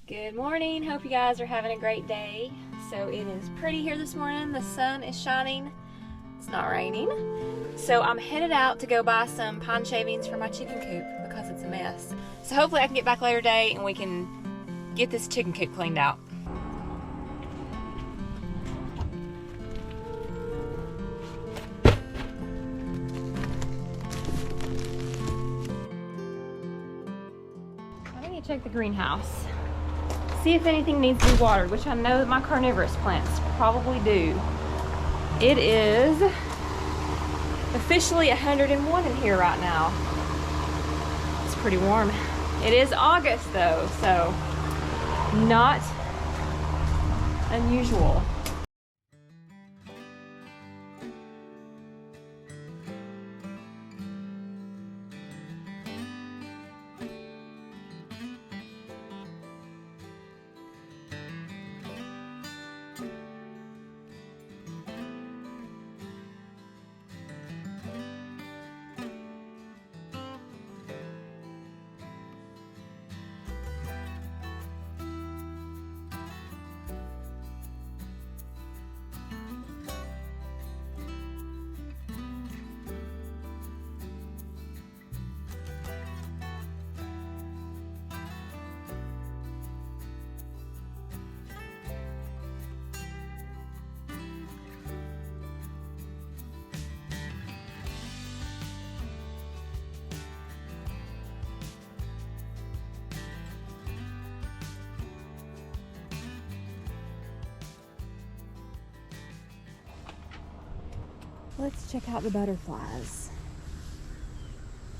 Good morning. Hope you guys are having a great day. So it is pretty here this morning. The sun is shining. It's not raining. So I'm headed out to go buy some pine shavings for my chicken coop because it's a mess. So hopefully I can get back later today and we can get this chicken coop cleaned out. I need to check the greenhouse. See if anything needs to be watered, which I know that my carnivorous plants probably do. It is officially 101 in here right now. It's pretty warm. It is August though, so not unusual. Let's check out the butterflies.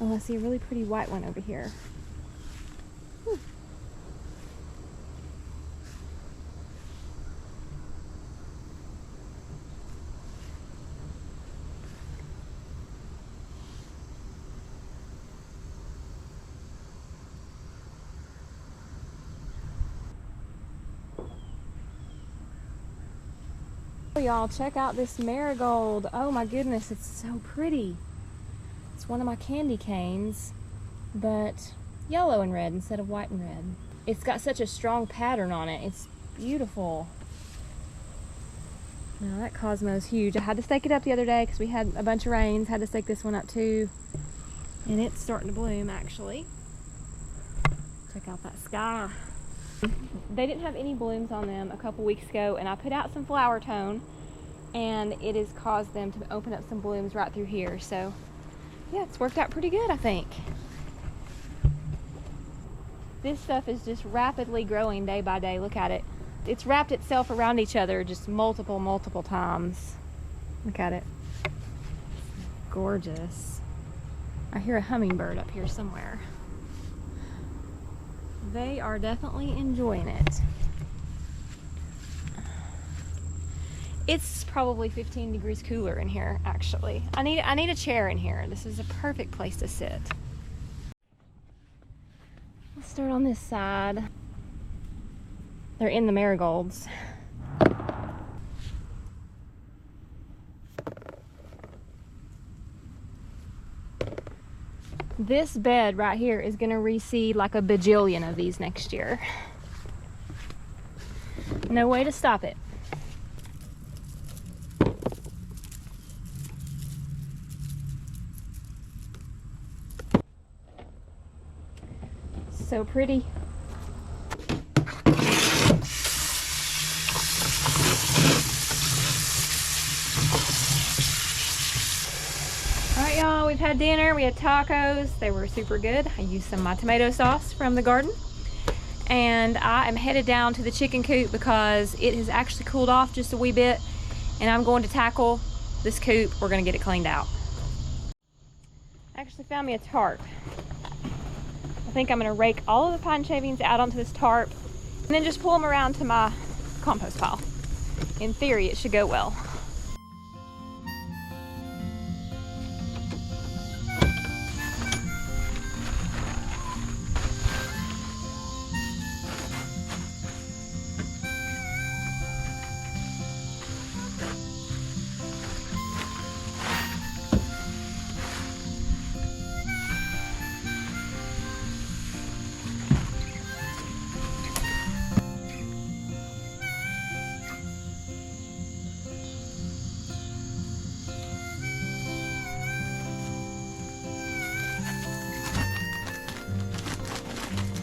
Oh, I see a really pretty white one over here. Whew. Y'all, check out this marigold. Oh my goodness, it's so pretty. It's one of my candy canes, but yellow and red instead of white and red. It's got such a strong pattern on it. It's beautiful. Now that Cosmo's huge. I had to stake it up the other day because we had a bunch of rains. Had to stake this one up too. And it's starting to bloom actually. Check out that sky. They didn't have any blooms on them a couple weeks ago, and I put out some flower tone and it has caused them to open up some blooms right through here. So yeah, it's worked out pretty good, I think. This stuff is just rapidly growing day by day. Look at it. It's wrapped itself around each other just multiple times. Look at it. Gorgeous. I hear a hummingbird up here somewhere. They are definitely enjoying it. It's probably 15 degrees cooler in here, actually. I need a chair in here. This is a perfect place to sit. Let's start on this side. They're in the marigolds. This bed right here is going to reseed like a bajillion of these next year. No way to stop it. So pretty. Alright y'all, we've had dinner, we had tacos, they were super good. I used some of my tomato sauce from the garden. And I am headed down to the chicken coop because it has actually cooled off just a wee bit. And I'm going to tackle this coop. We're going to get it cleaned out. I actually found me a tarp. I think I'm going to rake all of the pine shavings out onto this tarp and then just pull them around to my compost pile. In theory, it should go well.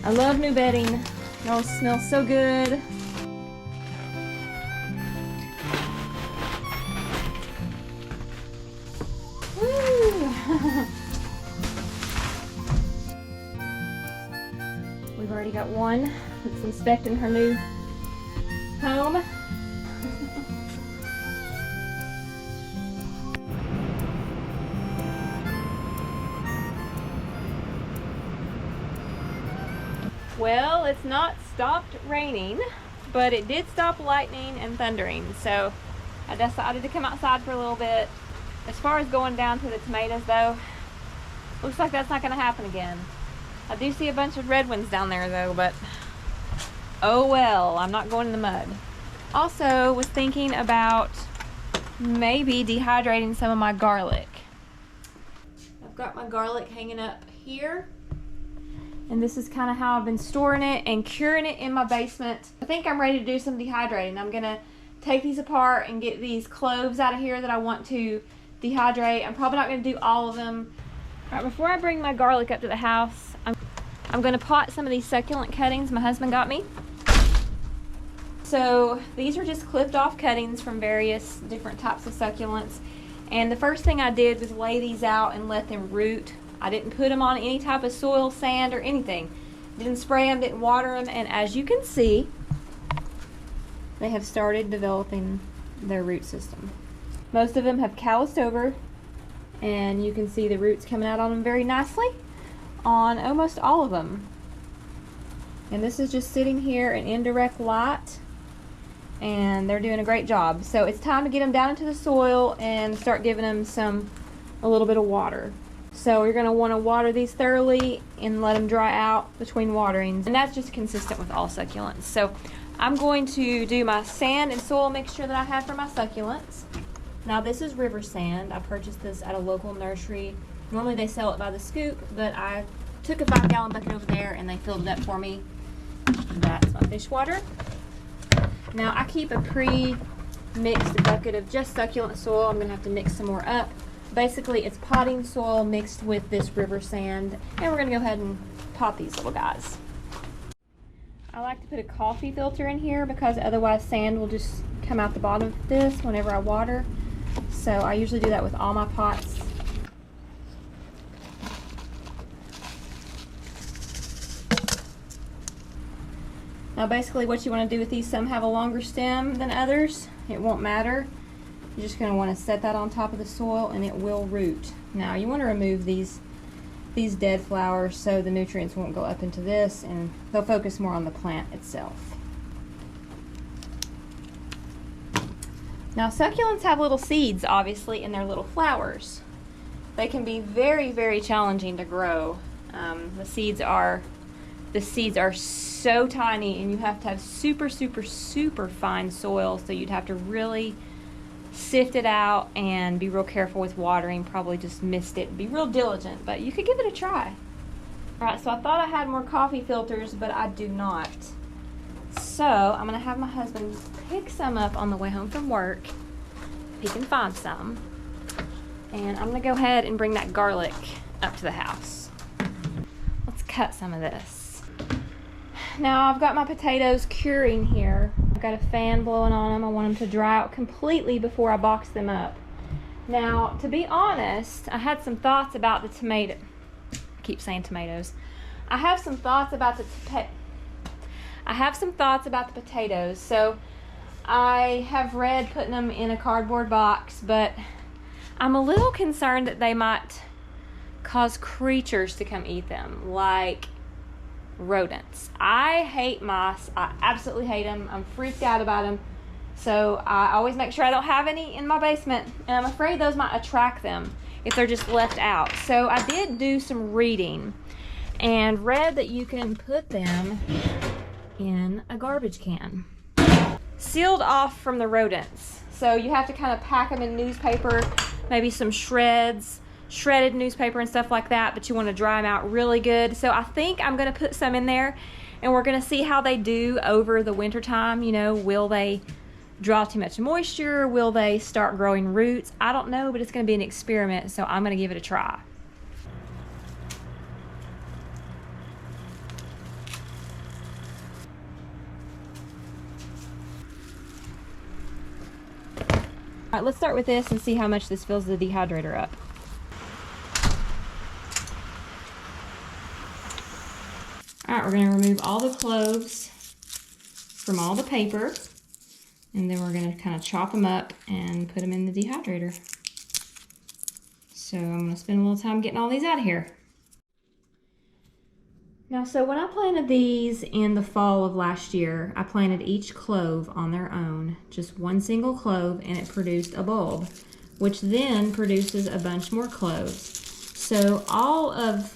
I love new bedding. It always smells so good. Woo! We've already got one that's inspecting her new home. Well, it's not stopped raining, but it did stop lightning and thundering, so I decided to come outside for a little bit. As far as going down to the tomatoes though, looks like that's not going to happen again. I do see a bunch of red ones down there though, but oh well, I'm not going in the mud. Also was thinking about maybe dehydrating some of my garlic. I've got my garlic hanging up here, and this is kind of how I've been storing it and curing it in my basement. I think I'm ready to do some dehydrating. I'm gonna take these apart and get these cloves out of here that I want to dehydrate. I'm probably not gonna do all of them. All right, before I bring my garlic up to the house, I'm gonna pot some of these succulent cuttings my husband got me. So these are just clipped off cuttings from various different types of succulents. And the first thing I did was lay these out and let them root. I didn't put them on any type of soil, sand, or anything. Didn't spray them, didn't water them, and as you can see, they have started developing their root system. Most of them have calloused over, and you can see the roots coming out on them very nicely on almost all of them. And this is just sitting here in indirect light, and they're doing a great job. So it's time to get them down into the soil and start giving them a little bit of water. So you're going to want to water these thoroughly and let them dry out between waterings, and that's just consistent with all succulents. So I'm going to do my sand and soil mixture that I have for my succulents. Now this is river sand. I purchased this at a local nursery. Normally they sell it by the scoop, but I took a 5-gallon bucket over there and they filled it up for me. That's my fish water. Now I keep a pre-mixed bucket of just succulent soil. I'm going to have to mix some more up. Basically it's potting soil mixed with this river sand, and we're going to go ahead and pot these little guys. I like to put a coffee filter in here because otherwise sand will just come out the bottom of this whenever I water. So I usually do that with all my pots. Now basically what you want to do with these, some have a longer stem than others. It won't matter. You're just going to want to set that on top of the soil and it will root. Now you want to remove these dead flowers so the nutrients won't go up into this, and they'll focus more on the plant itself. Now succulents have little seeds obviously in their little flowers. They can be very, very challenging to grow. The seeds are so tiny, and you have to have super, super, super fine soil, so you'd have to really sift it out and be real careful with watering. Probably just missed it. Be real diligent, but you could give it a try. Alright, so I thought I had more coffee filters, but I do not. So I'm going to have my husband pick some up on the way home from work, if he can find some. And I'm going to go ahead and bring that garlic up to the house. Let's cut some of this. Now I've got my potatoes curing here. I've got a fan blowing on them. I want them to dry out completely before I box them up. Now, to be honest, I had some thoughts about the tomato. I keep saying tomatoes. I have some thoughts about the potatoes. So I have read putting them in a cardboard box, but I'm a little concerned that they might cause creatures to come eat them, like rodents. I hate mice. I absolutely hate them. I'm freaked out about them. So I always make sure I don't have any in my basement, and I'm afraid those might attract them if they're just left out. So I did do some reading and read that you can put them in a garbage can, sealed off from the rodents. So you have to kind of pack them in newspaper, maybe some shredded newspaper and stuff like that, but you want to dry them out really good. So I think I'm going to put some in there, and we're going to see how they do over the winter time. You know, will they draw too much moisture? Will they start growing roots? I don't know, but it's going to be an experiment, so I'm going to give it a try. right, let's start with this and see how much this fills the dehydrator up. All right, we're gonna remove all the cloves from all the paper, and then we're gonna kind of chop them up and put them in the dehydrator. So I'm gonna spend a little time getting all these out of here. Now, so when I planted these in the fall of last year, I planted each clove on their own, just one single clove, and it produced a bulb, which then produces a bunch more cloves. So all of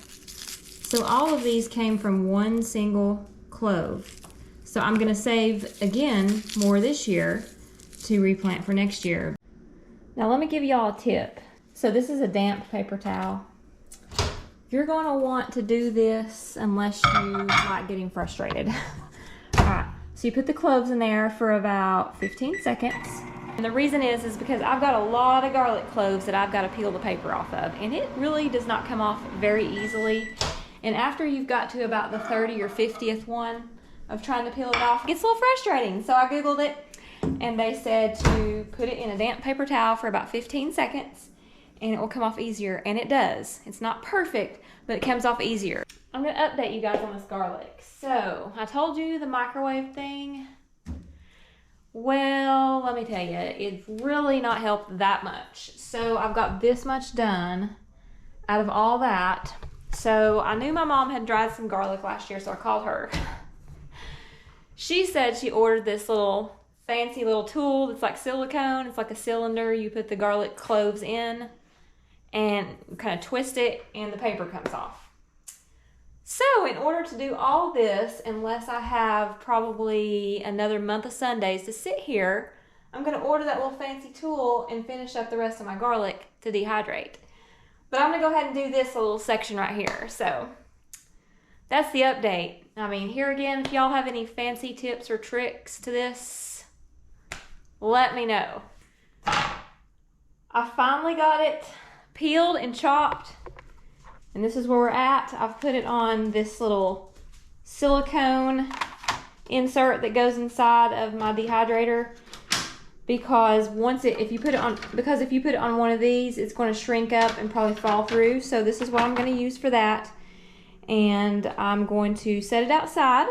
these came from one single clove. So I'm gonna save, again, more this year to replant for next year. Now let me give y'all a tip. So this is a damp paper towel. You're gonna want to do this unless you like getting frustrated. All right, so you put the cloves in there for about 15 seconds. And the reason is because I've got a lot of garlic cloves that I've got to peel the paper off of, and it really does not come off very easily. And after you've got to about the 30 or 50th one of trying to peel it off, it gets a little frustrating. So I Googled it, and they said to put it in a damp paper towel for about 15 seconds, and it will come off easier, and it does. It's not perfect, but it comes off easier. I'm gonna update you guys on this garlic. So, I told you the microwave thing. Well, let me tell you, it's really not helped that much. So, I've got this much done out of all that. So, I knew my mom had dried some garlic last year, so I called her. She said she ordered this little fancy little tool that's like silicone. It's like a cylinder. You put the garlic cloves in and kind of twist it, and the paper comes off. So in order to do all this, unless I have probably another month of Sundays to sit here, I'm going to order that little fancy tool and finish up the rest of my garlic to dehydrate. But I'm going to go ahead and do this little section right here. So that's the update. I mean, here again, if y'all have any fancy tips or tricks to this, let me know. I finally got it peeled and chopped, and this is where we're at. I've put it on this little silicone insert that goes inside of my dehydrator, because if you put it on one of these, it's going to shrink up and probably fall through. So this is what I'm going to use for that, and I'm going to set it outside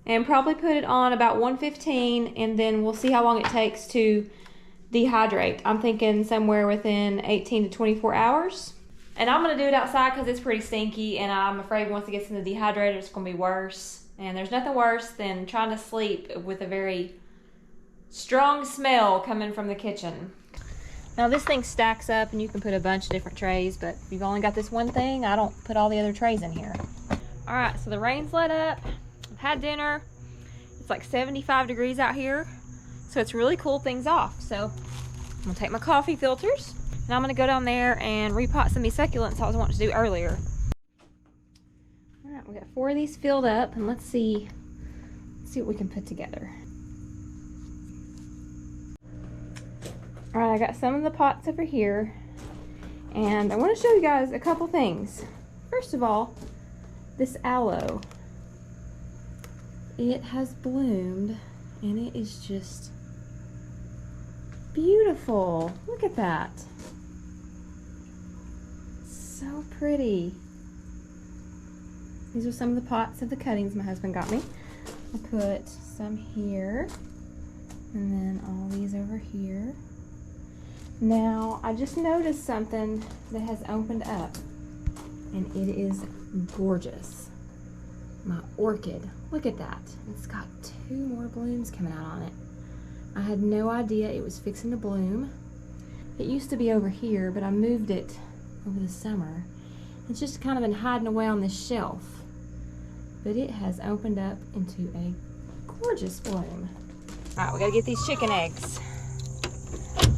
and probably put it on about 115, and then we'll see how long it takes to dehydrate. I'm thinking somewhere within 18 to 24 hours. And I'm going to do it outside because it's pretty stinky, and I'm afraid once it gets in the dehydrator, it's going to be worse. And there's nothing worse than trying to sleep with a very strong smell coming from the kitchen. Now this thing stacks up, and you can put a bunch of different trays, but if you've only got this one thing, I don't put all the other trays in here. All right, so the rain's let up. I've had dinner. It's like 75 degrees out here. So it's really cooled things off. So I'm gonna take my coffee filters, and I'm gonna go down there and repot some of these succulents I was wanting to do earlier. All right, we got 4 of these filled up, and let's see what we can put together. All right, I got some of the pots over here, and I want to show you guys a couple things. First of all, this aloe. It has bloomed, and it is just beautiful. Look at that. So pretty. These are some of the pots of the cuttings my husband got me. I put some here, and then all these over here. Now, I just noticed something that has opened up, and it is gorgeous. My orchid. Look at that. It's got 2 more blooms coming out on it. I had no idea it was fixing to bloom. It used to be over here, but I moved it over the summer. It's just kind of been hiding away on this shelf. But it has opened up into a gorgeous bloom. All right, we gotta get these chicken eggs.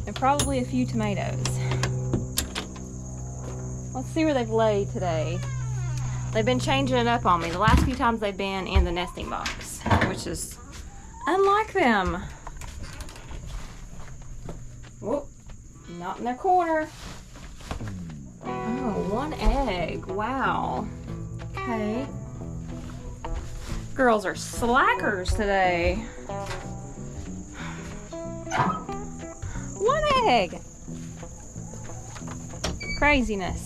And probably a few tomatoes. Let's see where they've laid today. They've been changing it up on me. The last few times they've been in the nesting box, which is unlike them. Whoop, not in their corner. Oh, 1 egg, wow. Okay. Girls are slackers today. 1 leg. Craziness.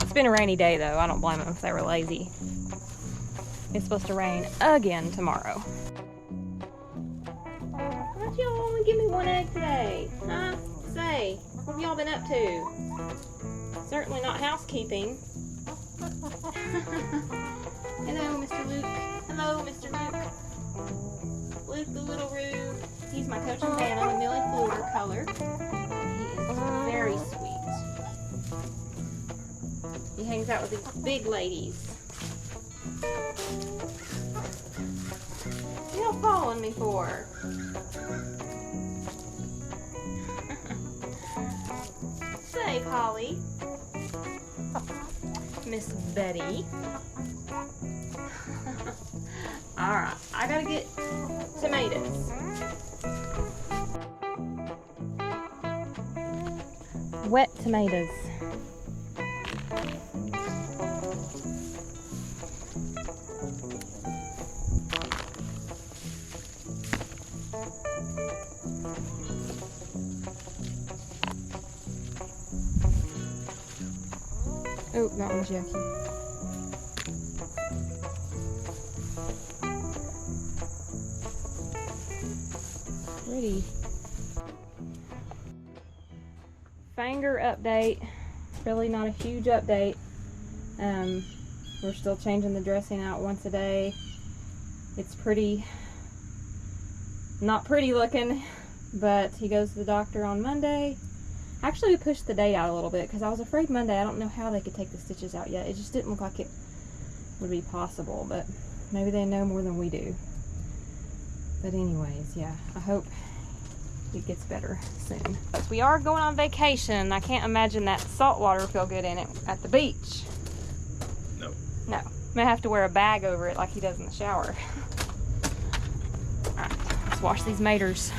It's been a rainy day though. I don't blame them if they were lazy. It's supposed to rain again tomorrow. Why don't y'all only give me one egg today? Huh? Say, what have y'all been up to? Certainly not housekeeping. Hello, Mr. Luke. Hello, Mr. Luke. Luke the Little Roo. He's my coach and Vanna, the Millie Fluter color. He is very sweet. He hangs out with these big ladies. What y'all following me for? Say, Polly. Miss Betty. Alright, I gotta get tomatoes. Wet tomatoes. Oh, that one's yucky. Pretty. Fanger update. Really not a huge update. We're still changing the dressing out once a day. It's not pretty looking, but he goes to the doctor on Monday. Actually, we pushed the date out a little bit because I was afraid Monday. I don't know how they could take the stitches out yet. It just didn't look like it would be possible, but maybe they know more than we do. But anyways, yeah, I hope it gets better soon. But we are going on vacation. I can't imagine that salt water will feel good in it at the beach. No. No. May have to wear a bag over it like he does in the shower. All right, let's wash these maters.